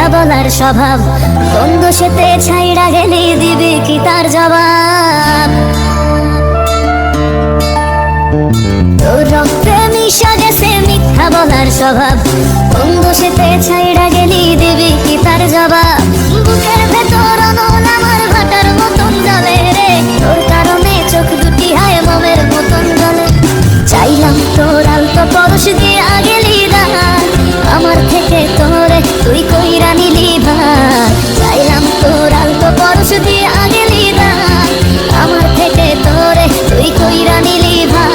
মিথ্যা বলার স্বভাব, কোন দোষেতে ছাইড়া গেলি দিবি কি তার জবাব? তোর রক্তে মিশা গেছে মিথ্যা বলার স্বভাব, কোন দোষেতে ছাইড়া গেলি দিবি কি তার জবাব? বুকের ভেতর অনল আমার ভাটার মতন জ্বলে রে, তোর কারণে চোখ দুটি হায় মোমের মতন জ্বলে। চাইলাম তোর আলতো পরশ দিয়া গেলি দান, আমার থেকে তোরে তুই কইরা নিলি ভার। চাইলাম তোর আলতো পরশ দিয়া গেলি দান, আমার থেকে তোরে তুই কইরা নিলি ভার।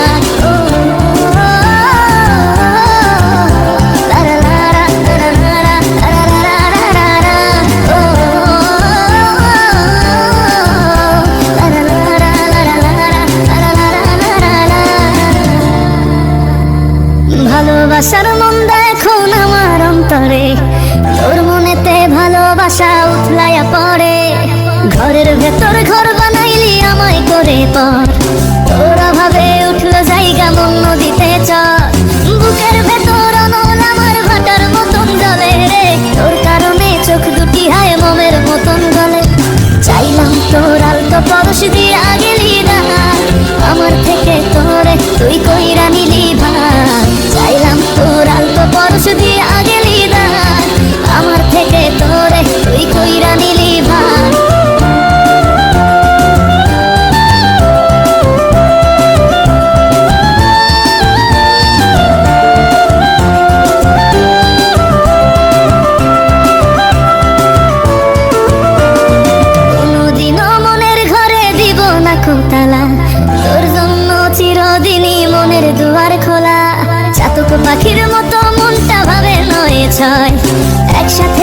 ভালোবাসার মন্দা এখন আমার অন্তরে, তোর মনেতে ভালোবাসা উথলাইয়া পড়ে। ঘরের ভেতর ঘর বানাইলি আমায় করে পর, তোর অভাবে উঠলো জায়গা মন নদীতে চর। বুকের ভেতর অনল আমার ভাটার মতন জ্বলে রে, তোর কারণে চোখ দুটি হায় মোমের মতন গলে। চাইলাম তোর আলতো পরশ দিয়া গেলি দান, আমার থেকে তোরে তুই কইরা নিলি ভার। চাইলাম তোর আলতো পরশ দিয়া গেলি দান, আমার থেকে তোরে তুই কইরা নিলি ভার। কোনদিনও মনের ঘরে দিব না কোতালা, তোর জন্য চিরদিনই মনের দুয়ার খোলা। চাতক পাখির মতো মনটা ভাবে নয় ছয়, একসাথে